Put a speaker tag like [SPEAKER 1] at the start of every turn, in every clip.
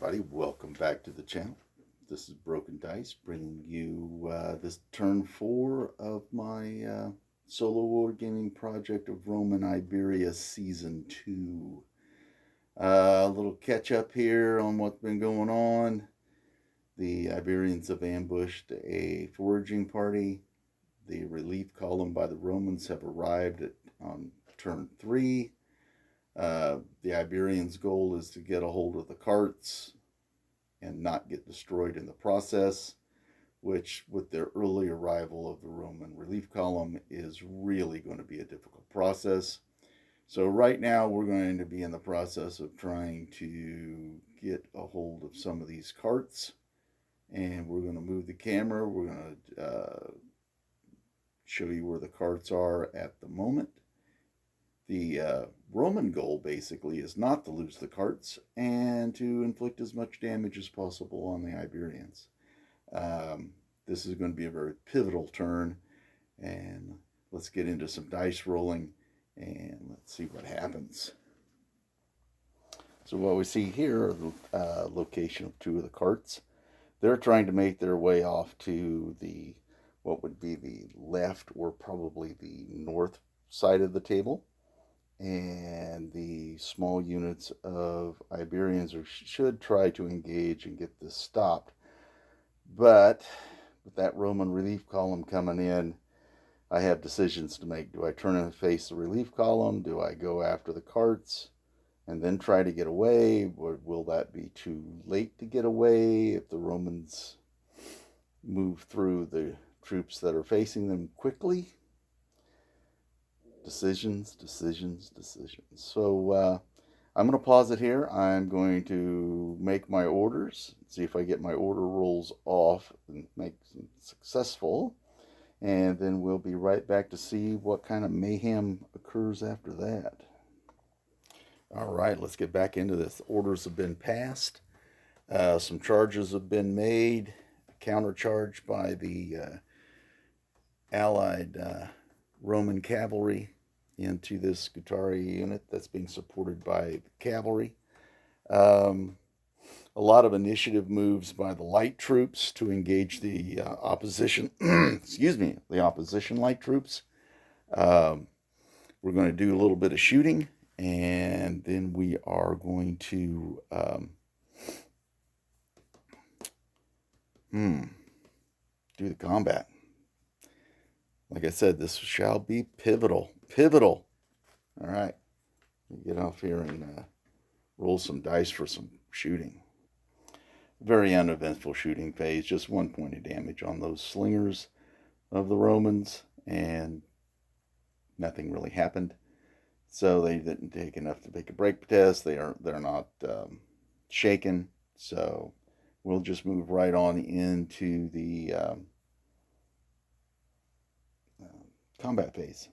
[SPEAKER 1] everybody, welcome back to the channel. This is Broken Dice, bringing you this turn 4 of my solo wargaming project of Roman Iberia Season 2. A little catch up here on what's been going on. The Iberians have ambushed a foraging party. The relief column by the Romans have arrived on turn 3. The Iberians' goal is to get a hold of the carts and not get destroyed in the process, which, with their early arrival of the Roman relief column, is really going to be a difficult process. So right now we're going to be in the process of trying to get a hold of some of these carts, and we're going to move the camera. We're going to show you where the carts are at the moment. The Roman goal basically is not to lose the carts and to inflict as much damage as possible on the Iberians. This is going to be a very pivotal turn, and let's get into some dice rolling and let's see what happens. So what we see here are the location of two of the carts. They're trying to make their way off to the what would be the left or probably the north side of the table. And the small units of Iberians should try to engage and get this stopped. But with that Roman relief column coming in, I have decisions to make. Do I turn and face the relief column? Do I go after the carts and then try to get away? Or will that be too late to get away if the Romans move through the troops that are facing them quickly? Decisions. So I'm going to pause it here. I'm going to make my orders, see if I get my order rolls off and make them successful. And then we'll be right back to see what kind of mayhem occurs after that. All right, let's get back into this. Orders have been passed. Some charges have been made. Countercharge by the Allied Roman cavalry into this Scutari unit that's being supported by the cavalry. A lot of initiative moves by the light troops to engage the opposition, the opposition light troops. We're going to do a little bit of shooting, and then we are going to do the combat. Like I said, this shall be pivotal. All right, get off here and roll some dice for some shooting. Very uneventful shooting phase. Just 1 point of damage on those slingers of the Romans, and nothing really happened. So they didn't take enough to make a break test. They're not shaken. So we'll just move right on into the combat phase.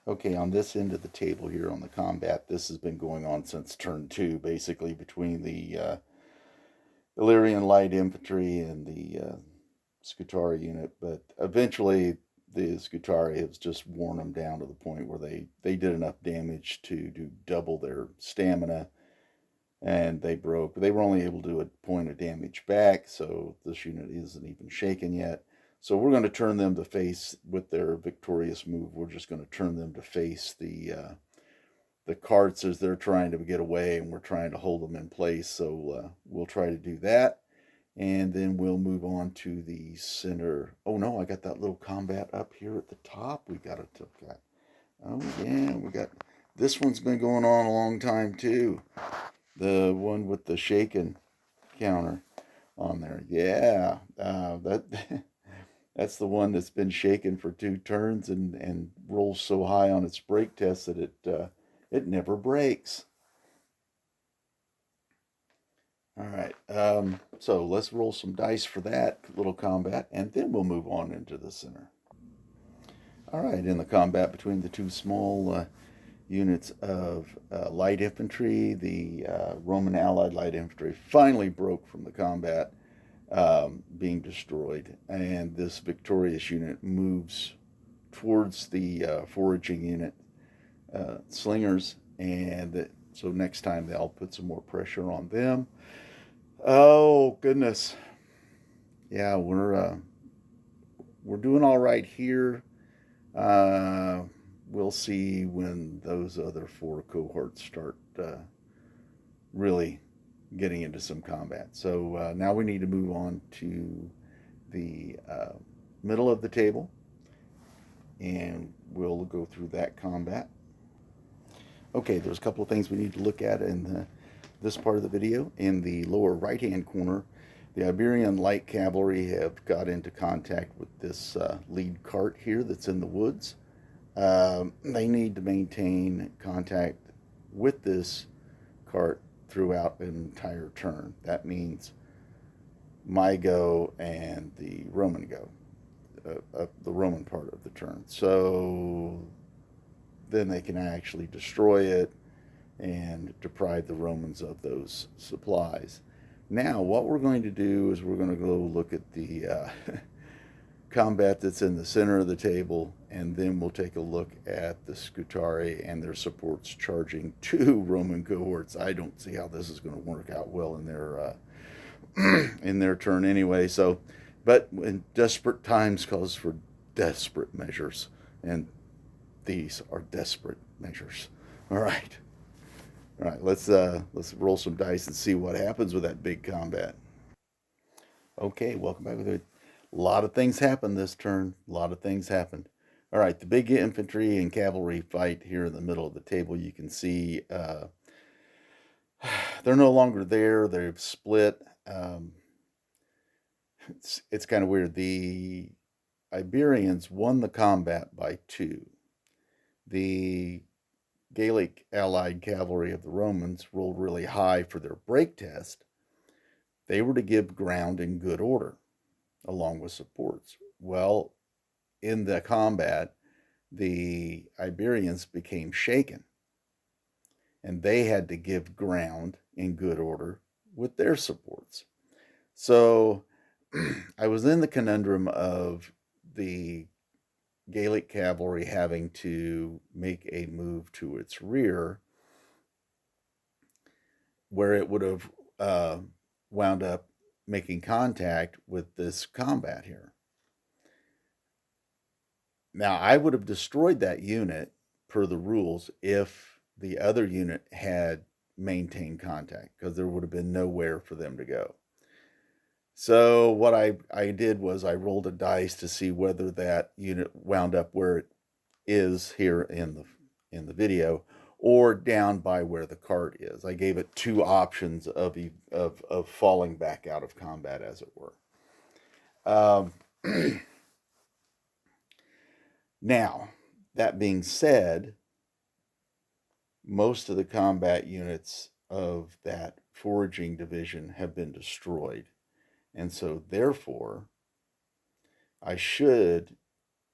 [SPEAKER 1] Okay, on this end of the table here on the combat, this has been going on since turn 2, basically between the Illyrian light infantry and the Scutari unit. But eventually the Scutari has just worn them down to the point where they did enough damage to do double their stamina, and they broke. They were only able to do a point of damage back, so this unit isn't even shaken yet. So we're going to turn them to face, with their victorious move, we're just going to turn them to face the carts as they're trying to get away, and we're trying to hold them in place. So we'll try to do that, and then we'll move on to the center. Oh no, I got that little combat up here at the top. We got it. Oh yeah, we got this one's been going on a long time too. The one with the shaken counter on there. Yeah, that's the one that's been shaken for 2 turns and rolls so high on its break test that it never breaks. All right, so let's roll some dice for that little combat, and then we'll move on into the center. All right, in the combat between the 2 small units of light infantry, the Roman Allied light infantry finally broke from the combat, being destroyed, and this victorious unit moves towards the foraging unit slingers, and So next time they'll put some more pressure on them. Oh goodness, yeah, we're doing all right here. Uh, we'll see when those other 4 cohorts start really getting into some combat. So now we need to move on to the middle of the table, and we'll go through that combat. Okay, there's a couple of things we need to look at in this part of the video. In the lower right hand corner, the Iberian light cavalry have got into contact with this lead cart here that's in the woods. They need to maintain contact with this cart throughout an entire turn. That means my go and the Roman go, the Roman part of the turn. So then they can actually destroy it and deprive the Romans of those supplies. Now, what we're going to do is we're going to go look at the combat that's in the center of the table, and then we'll take a look at the Scutari and their supports charging 2 Roman cohorts. I don't see how this is going to work out well in their in their turn anyway. So, but in desperate times calls for desperate measures, and these are desperate measures. All right. All right, let's roll some dice and see what happens with that big combat. Okay, welcome back. With it. A lot of things happened this turn. A lot of things happened. All right, the big infantry and cavalry fight here in the middle of the table. You can see they're no longer there. They've split. It's kind of weird. The Iberians won the combat by 2. The Gallic allied cavalry of the Romans rolled really high for their break test. They were to give ground in good order, along with supports. Well, in the combat, the Iberians became shaken, and they had to give ground in good order with their supports. So I was in the conundrum of the Gallic cavalry having to make a move to its rear, where it would have wound up making contact with this combat here. Now, I would have destroyed that unit per the rules if the other unit had maintained contact, because there would have been nowhere for them to go. So what I did was I rolled a dice to see whether that unit wound up where it is here in the video, or down by where the cart is. I gave it 2 options of falling back out of combat, as it were. Now, that being said, most of the combat units of that foraging division have been destroyed. And so, therefore, I should,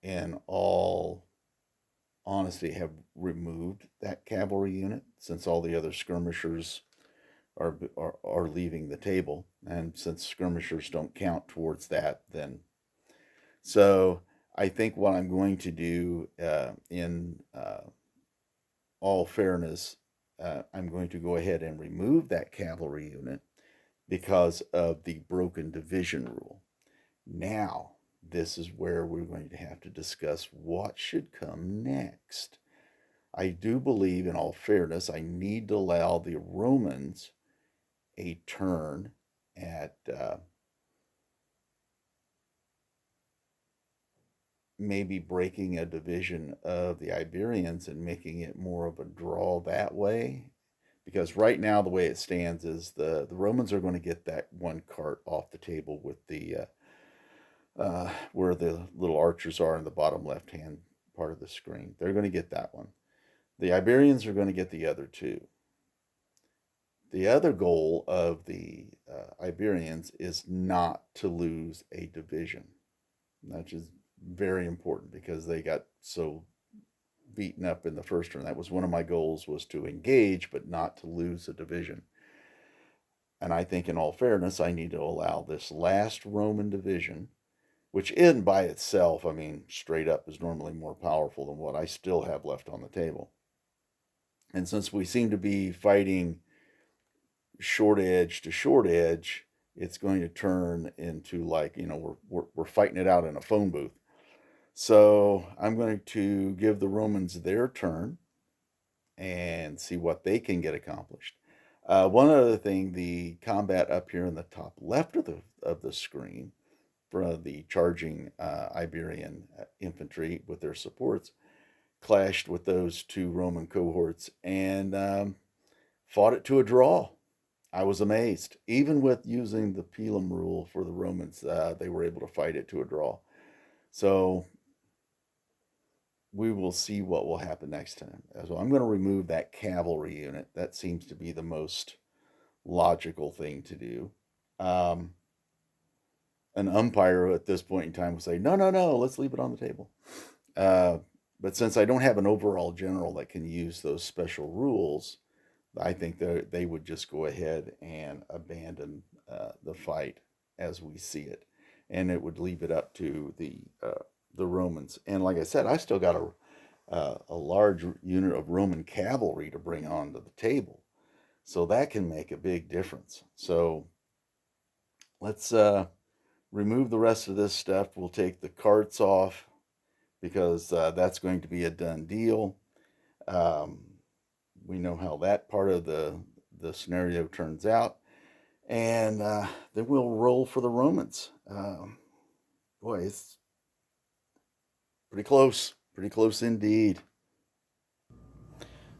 [SPEAKER 1] in all honesty, have removed that cavalry unit, since all the other skirmishers are leaving the table. And since skirmishers don't count towards that, then... So I think what I'm going to do, in all fairness, I'm going to go ahead and remove that cavalry unit because of the broken division rule. Now, this is where we're going to have to discuss what should come next. I do believe, in all fairness, I need to allow the Romans a turn at maybe breaking a division of the Iberians and making it more of a draw that way. Because right now, the way it stands is the Romans are going to get that 1 cart off the table with the where the little archers are in the bottom left-hand part of the screen. They're going to get that one. The Iberians are going to get the other 2. The other goal of the Iberians is not to lose a division. That is very important, because they got so beaten up in the first turn. That was one of my goals, was to engage but not to lose a division. And I think, in all fairness, I need to allow this last Roman division, which in by itself, I mean, straight up, is normally more powerful than what I still have left on the table. And since we seem to be fighting short edge to short edge, it's going to turn into like, we're fighting it out in a phone booth. So I'm going to give the Romans their turn and see what they can get accomplished. One other thing, the combat up here in the top left of the screen for the charging Iberian infantry with their supports clashed with those two Roman cohorts and fought it to a draw. I was amazed. Even with using the Pelham rule for the Romans, they were able to fight it to a draw. So we will see what will happen next time. So I'm going to remove that cavalry unit. That seems to be the most logical thing to do. An umpire at this point in time will say, no, no, no, let's leave it on the table. But since I don't have an overall general that can use those special rules, I think that they would just go ahead and abandon the fight as we see it, and it would leave it up to the Romans. And like I said, I still got a large unit of Roman cavalry to bring onto the table, so that can make a big difference. So let's remove the rest of this stuff. We'll take the carts off because that's going to be a done deal. We know how that part of the scenario turns out. And then we'll roll for the Romans. Boy, it's pretty close indeed.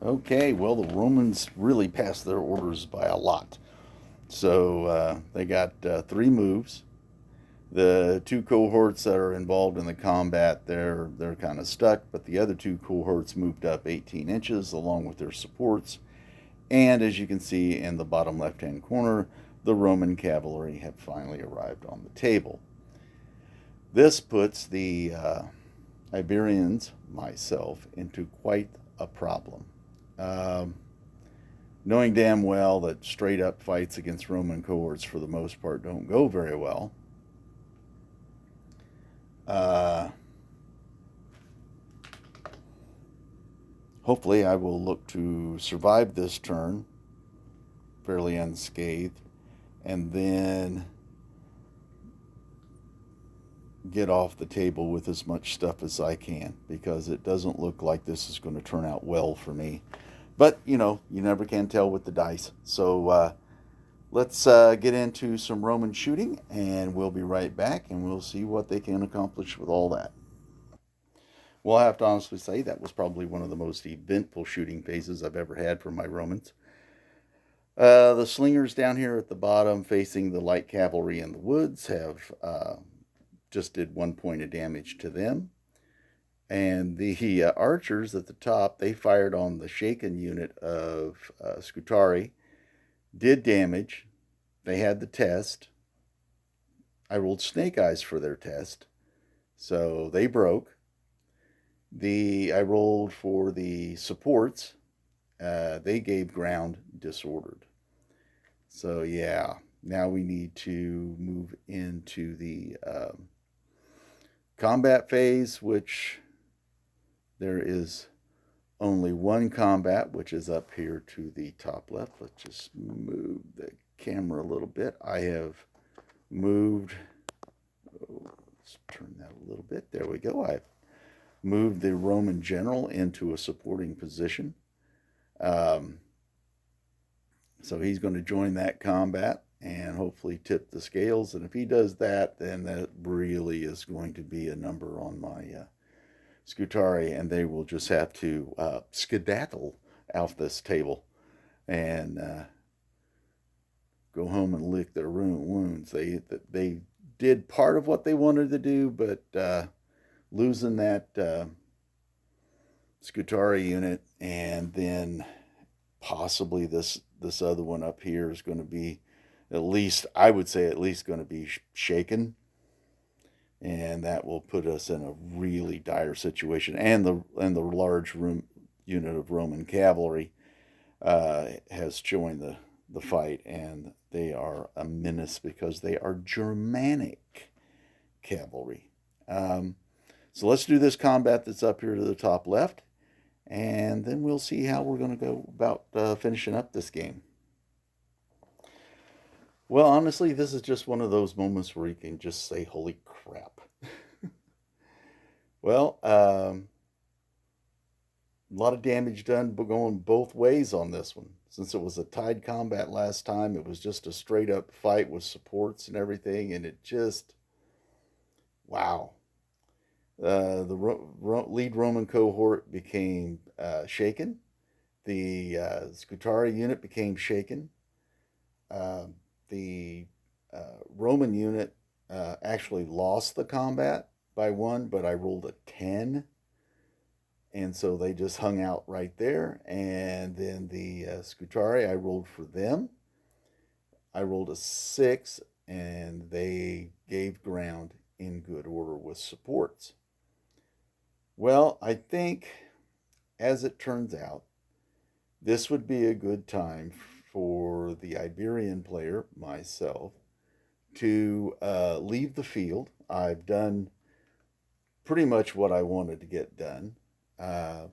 [SPEAKER 1] Okay, well, the Romans really passed their orders by a lot. So they got 3 moves. The 2 cohorts that are involved in the combat, they're kind of stuck, but the other 2 cohorts moved up 18 inches along with their supports. And as you can see in the bottom left-hand corner, the Roman cavalry have finally arrived on the table. This puts the Iberians, myself, into quite a problem. Knowing damn well that straight-up fights against Roman cohorts for the most part don't go very well, hopefully I will look to survive this turn fairly unscathed and then get off the table with as much stuff as I can, because it doesn't look like this is going to turn out well for me. But, you never can tell with the dice. So let's get into some Roman shooting, and we'll be right back, and we'll see what they can accomplish with all that. Well, I have to honestly say that was probably one of the most eventful shooting phases I've ever had for my Romans. The slingers down here at the bottom facing the light cavalry in the woods have just did 1 point of damage to them. And the archers at the top, they fired on the shaken unit of Scutari, did damage. They had the test. I rolled snake eyes for their test, so they broke. I rolled for the supports. They gave ground disordered. So yeah, now we need to move into the combat phase, which there is only one combat, which is up here to the top left. Let's just move the camera a little bit. I have moved, let's turn that a little bit. There we go. I've moved the Roman general into a supporting position. So he's going to join that combat and hopefully tip the scales. And if he does that, then that really is going to be a number on my Scutari, and they will just have to skedaddle off this table and go home and lick their wounds. They did part of what they wanted to do, but losing that Scutari unit and then possibly this other one up here is going to be, at least I would say, at least going to be shaken. And that will put us in a really dire situation. And the large unit of Roman cavalry has joined the fight, and they are a menace because they are Germanic cavalry. So let's do this combat that's up here to the top left, and then we'll see how we're going to go about finishing up this game. Well, honestly, this is just one of those moments where you can just say, holy crap. Well, a lot of damage done going both ways on this one. Since it was a tied combat last time, it was just a straight up fight with supports and everything, and it just, wow. The lead Roman cohort became shaken. The Scutari unit became shaken. Uh, the Roman unit actually lost the combat by 1, but I rolled a 10. And so they just hung out right there. And then the Scutari, I rolled for them. I rolled a 6, and they gave ground in good order with supports. Well, I think, as it turns out, this would be a good time for the Iberian player, myself, to leave the field. I've done pretty much what I wanted to get done. I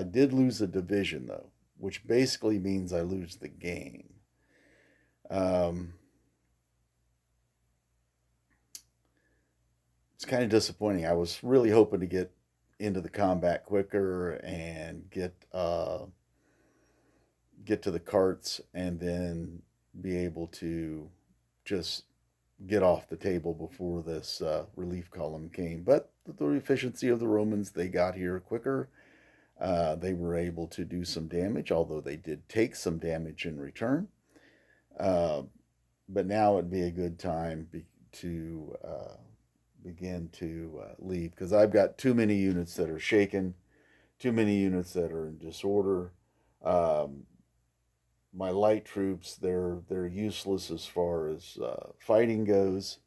[SPEAKER 1] did lose a division though, which basically means I lose the game. It's kind of disappointing. I was really hoping to get into the combat quicker and get to the carts and then be able to just get off the table before this relief column came. But the efficiency of the Romans, they got here quicker. They were able to do some damage, although they did take some damage in return. But now it'd be a good time to begin to leave, because I've got too many units that are shaken, too many units that are in disorder. My light troops, they're useless as far as fighting goes.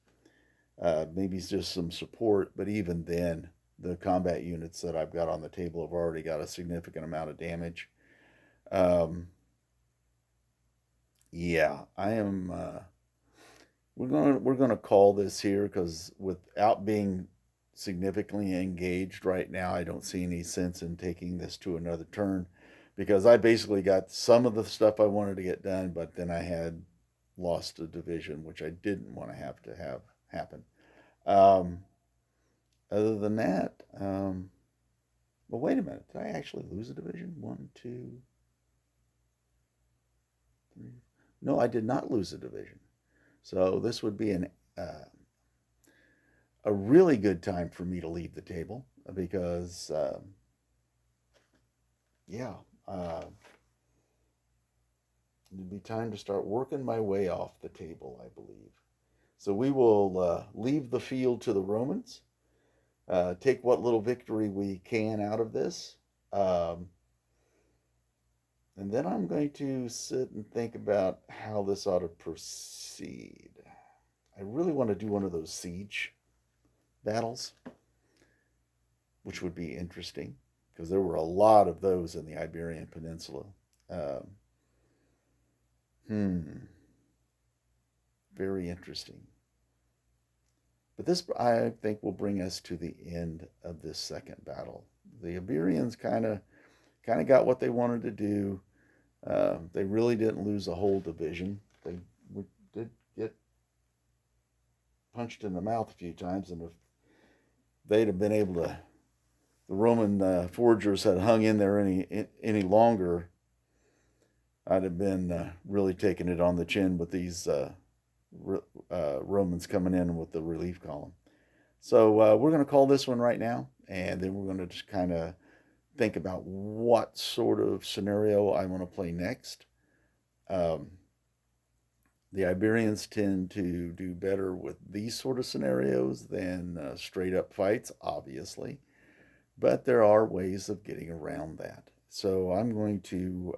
[SPEAKER 1] Maybe just some support, but even then, the combat units that I've got on the table have already got a significant amount of damage. Yeah, I am. We're gonna call this here, because without being significantly engaged right now, I don't see any sense in taking this to another turn, because I basically got some of the stuff I wanted to get done, but then I had lost a division, which I didn't want to have happen. Um, Other than that, well, wait a minute. Did I actually lose a division? 1, 2, 3. No, I did not lose a division. So this would be a really good time for me to leave the table, because, yeah, it'd be time to start working my way off the table, I believe. So we will leave the field to the Romans, take what little victory we can out of this. And then I'm going to sit and think about how this ought to proceed. I really want to do one of those siege battles, which would be interesting, because there were a lot of those in the Iberian Peninsula. Very interesting. But this, I think, will bring us to the end of this second battle. The Iberians kind of got what they wanted to do. They really didn't lose a whole division. They did get punched in the mouth a few times, and if they'd have been able to, the Roman foragers had hung in there any longer, I'd have been really taking it on the chin with these Romans coming in with the relief column. So we're going to call this one right now, and then we're going to just kind of think about what sort of scenario I want to play next. The Iberians tend to do better with these sort of scenarios than straight up fights, obviously, but there are ways of getting around that. So I'm going to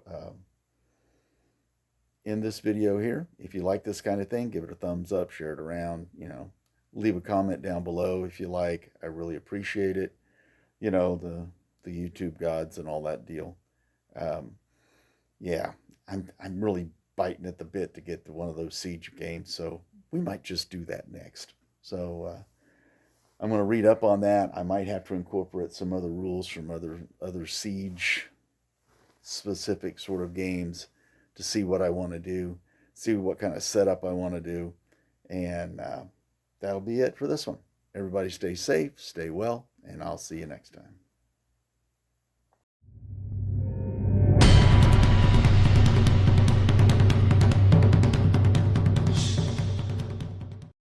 [SPEAKER 1] end this video here. If you like this kind of thing, give it a thumbs up, share it around, leave a comment down below if you like. I really appreciate it. The YouTube gods and all that deal. Yeah, I'm really biting at the bit to get to one of those siege games, so we might just do that next. So I'm going to read up on that. I might have to incorporate some other rules from other siege specific sort of games to see what I want to do, see what kind of setup I want to do, and that'll be it for this one. Everybody stay safe, stay well, and I'll see you next time.